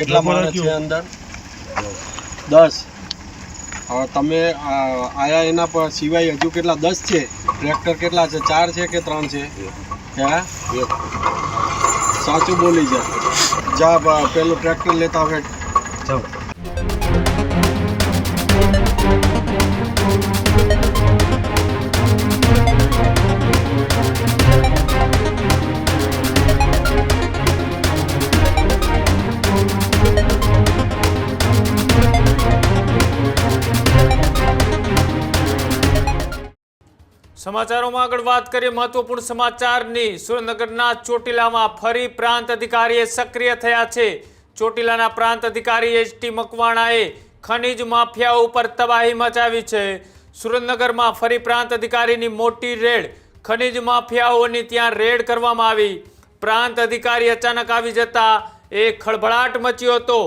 કેટલા માણસ છે અંદર? 10. હવે તમે આયા એના પર સિવાય હજુ કેટલા 10 છે? ટ્રેક્ટર કેટલા છે? 4 છે કે 3 છે? હે? સાચું બોલી જા પેલું ટ્રેક્ટર લેતા હવે જાઓ. સમાચારોમાં આગળ વાત કરીએ મહત્વપૂર્ણ સમાચારની. સુરેન્દ્રનગરના ચોટીલામાં ફરી પ્રાંત અધિકારીએ સક્રિય થયા છે. ચોટીલાના પ્રાંત અધિકારી એચ.ટી. મકવાણાએ ખનીજ માફિયાઓ ઉપર તબાહી મચાવી છે. સુરેન્દ્રનગરમાં ફરી પ્રાંત અધિકારીની મોટી રેડ. ખનીજ માફિયાઓની ત્યાં રેડ કરવામાં આવી. પ્રાંત અધિકારી અચાનક આવી જતા એક ખળભળાટ મચ્યો હતો.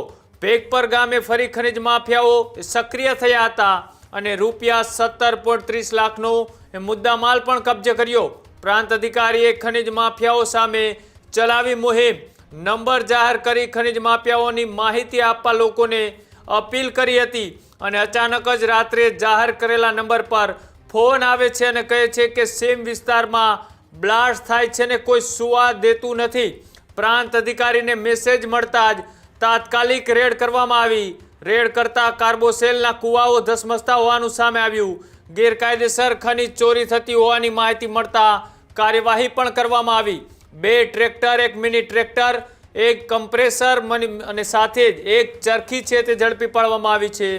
ભેગપર ગામે ફરી ખનીજ માફિયાઓ સક્રિય થયા હતા અને રૂપિયા 17.30 લાખનો મુદ્દામાલ પણ કબજે કર્યો. પ્રાંત અધિકારીએ ખનીજ માફિયાઓ સામે ચલાવી મુહિમ. નંબર જાહેર કરી ખનીજ માફિયાઓની માહિતી આપવા લોકોને અપીલ કરી હતી અને અચાનક જ રાત્રે જાહેર કરેલા નંબર પર ફોન આવે છે અને કહે છે કે સેમ વિસ્તારમાં બ્લાસ્ટ થાય છે ને કોઈ સુવા દેતું નથી. પ્રાંત અધિકારીને મેસેજ મળતા જ તાત્કાલિક રેડ કરવામાં આવી. રેડ કરતા કાર્બોસેલના કુવાઓ ધસમસતા હોવાનું સામે આવ્યું. ગેરકાયદેસર ખનીજ ચોરી થતી હોવાની માહિતી મળતા કાર્યવાહી પણ કરવામાં આવી. 2 ટ્રેક્ટર, 1 મિની ટ્રેક્ટર, 1 કમ્પ્રેસર અને સાથે જ 1 ચરખી છે તે ઝડપી પાડવામાં આવી છે.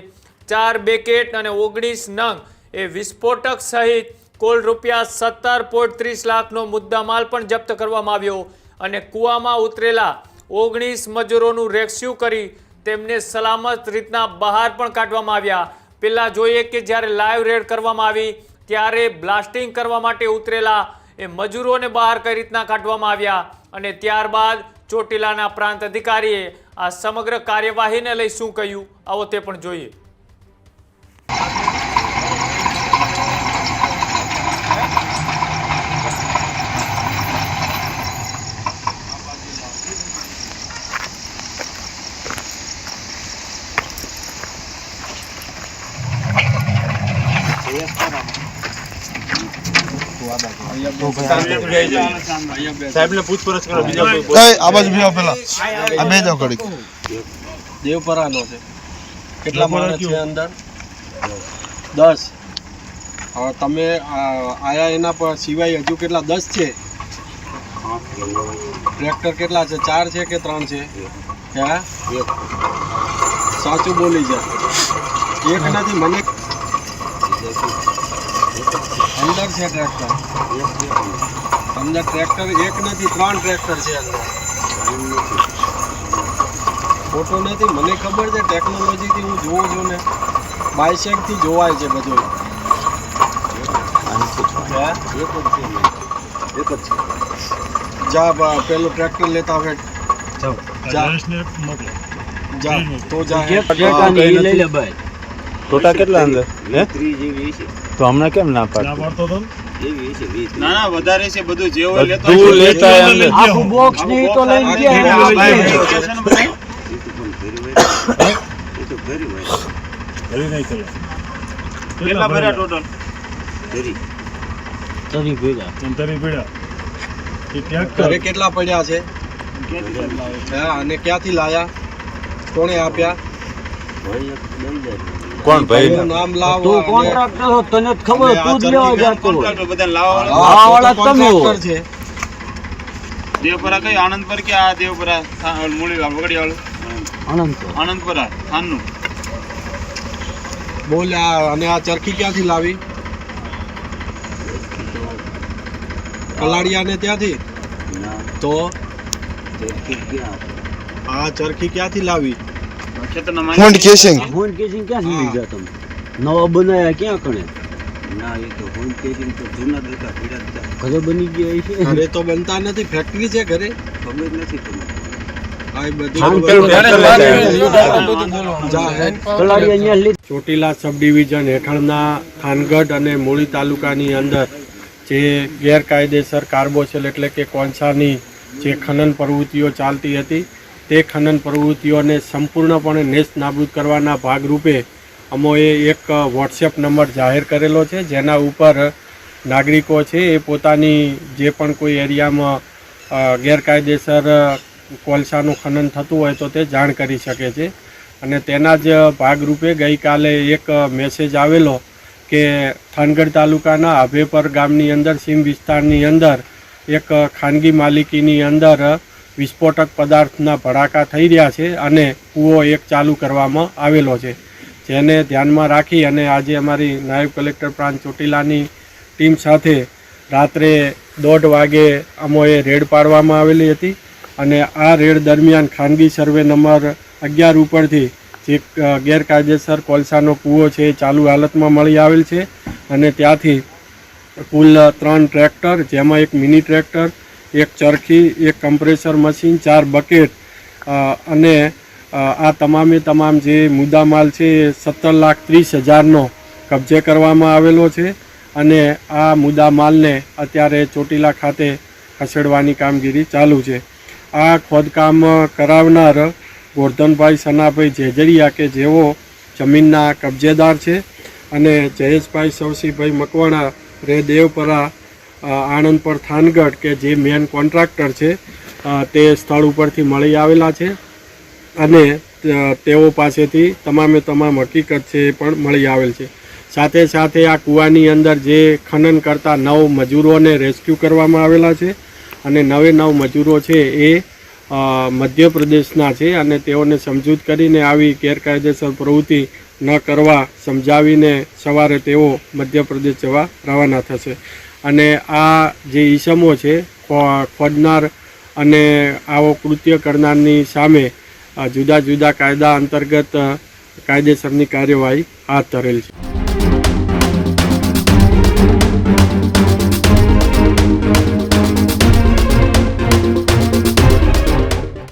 4 બેકેટ અને 19 નંગ એ વિસ્ફોટક સહિત કુલ રૂપિયા 17.30 લાખનો મુદ્દામાલ પણ જપ્ત કરવામાં આવ્યો અને કૂવામાં ઉતરેલા 19 મજૂરોનું રેસ્ક્યુ કરી તેમને સલામત રીતના બહાર પણ કાઢવામાં આવ્યા. પહેલાં જોઈએ કે જ્યારે લાઈવ રેડ કરવામાં આવી ત્યારે બ્લાસ્ટિંગ કરવા માટે ઉતરેલા એ મજૂરોને બહાર કઈ રીતના કાઢવામાં આવ્યા અને ત્યારબાદ ચોટીલાના પ્રાંત અધિકારીએ આ સમગ્ર કાર્યવાહીને લઈ શું કહ્યું આવો તે પણ જોઈએ. સાહેબને પૂછપરછ કરો. બીજા કોઈ આ બાજુ બીજા પેલા આ બે જાવ કડી દેવપરાનો છે. કેટલા માણસ છે અંદર? 10. હવે તમે આયા એના પર સિવાય હજુ કેટલા 10 છે? ટ્રેક્ટર કેટલા છે? 4 છે કે 3 છે? હે? સાચું બોલી જા. એક નથી મને અંદર છે ટ્રેક્ટર. અંદર ટ્રેક્ટર એક નથી 3 ટ્રેક્ટર છે અંદર. ફોટો નથી મને ખબર છે. ટેકનોલોજીથી હું જોઉં છું ને બાયસેકથી જોવાય છે બધું. જા પેલું ટ્રેક્ટર લેતા હવે જા તો જા. ટોટા કેટલા અંદર તો હમણાં કેમ ના પાડતો? ના વધારે છે બધું જે હોય લેતો આખું બોક્સ ની તો લઈ ગયા. કેટલા ભર્યા ટોટલ? ઘરે કેટલા પડ્યા છે? અને ક્યાંથી લાયા? કોણે આપ્યા? કોણ ભાઈ? નામ લાવો. તું કોન્ટ્રાક્ટર હો, તને જ ખબર, તું જ લેવા જતો હોય. બધા લાવવા વાળા તમે હો. છે દેવપરા કઈ આનંદ પર કે આ દેવપરા મૂળી વગડી વાળું આનંદપરા થાનનું બોલ. અને આ ચરખી ક્યાંથી લાવી? કલાડિયા ને ત્યાંથી? તો આ ચરખી ક્યાંથી લાવી? હોન્ડ કેસિંગ ક્યાંથી લીધા તમે? નવા બનાયા ક્યાં કણે? ના એ તો હોમ કેસિંગ તો જૂના દેતા પીડા હતા. ઘરે બની ગયા છે. ઘરે તો બનતા નથી, ફેક્ટરી છે ઘરે. ખબર નથી તમને. ચોટીલા સબ ડિવિઝન હેઠળના થાનગઢ અને મૂળી તાલુકાની અંદર જે ગેરકાયદેસર કાર્બોસેલ એટલે કે કોલસાની જે ખનન પ્રવૃત્તિઓ ચાલતી હતી તે ખનન પ્રવૃત્તિઓને સંપૂર્ણપણે નેસ્ત નાબૂદ કરવાના ભાગરૂપે અમોએ એક વોટ્સએપ નંબર જાહેર કરેલો છે, જેના ઉપર નાગરિકો છે એ પોતાની જે પણ કોઈ એરિયામાં ગેરકાયદેસર કોલસાનું ખનન થતું હોય તો તે જાણ કરી શકે છે. અને તેના જ ભાગરૂપે ગઈકાલે એક મેસેજ આવેલો કે થાનગઢ તાલુકાના આભેપર ગામની અંદર સીમ વિસ્તારની અંદર એક ખાનગી માલિકીની અંદર વિસ્ફોટક પદાર્થના ભડાકા થઈ રહ્યા છે અને કૂવો એક ચાલુ કરવામાં આવેલો છે, જેને ધ્યાનમાં રાખી અને આજે અમારી નાયબ કલેક્ટર પ્રાંત ચોટીલાની ટીમ સાથે રાત્રે 1:30 વાગે અમોએ રેડ પાડવામાં આવેલી હતી. અને આ રેડ દરમિયાન ખાનગી સર્વે નંબર 11 ઉપરથી જે ગેરકાયદેસર કોલસાનો કૂવો છે એ ચાલુ હાલતમાં મળી આવેલ છે. અને ત્યાંથી કુલ 3 ટ્રેક્ટર, જેમાં એક મિની ટ્રેક્ટર, એક ચરખી, એક કમ્પ્રેસર મશીન, 4 બકેટ અને આ તમામ જે મુદ્દામાલ છે એ 17,30,000નો કબજે કરવામાં આવેલો છે. અને આ મુદ્દામાલને અત્યારે ચોટીલા ખાતે ખસેડવાની કામગીરી ચાલુ છે. આ ખોદકામ કરાવનાર ગોરધનભાઈ સનાભાઈ જેજરિયા કે જેઓ જમીનના કબજેદાર છે, અને જયેશભાઈ સવસીભાઈ મકવાણા રે દેવપરા આણંદપર થાનગઢ કે જે મેન કોન્ટ્રાક્ટર છે તે સ્થળ ઉપરથી મળી આવેલા છે. અને તેઓ પાસેથી તમામ હકીકત છે એ પણ મળી આવેલ છે. સાથે સાથે આ કૂવાની અંદર જે ખનન કરતા 9 મજૂરોને રેસ્ક્યુ કરવામાં આવેલા છે, અને 9 મજૂરો છે એ મધ્યપ્રદેશના છે, અને તેઓને સમજૂત કરીને આવી ગેરકાયદેસર પ્રવૃત્તિ ન કરવા સમજાવીને સવારે તેઓ મધ્યપ્રદેશ જવા રવાના થશે. અને આ જે ઈસમો છે ખોદનાર અને આવો કૃત્ય કરનારની સામે જુદા જુદા કાયદા અંતર્ગત કાયદેસરની કાર્યવાહી હાથ ધરેલ છે.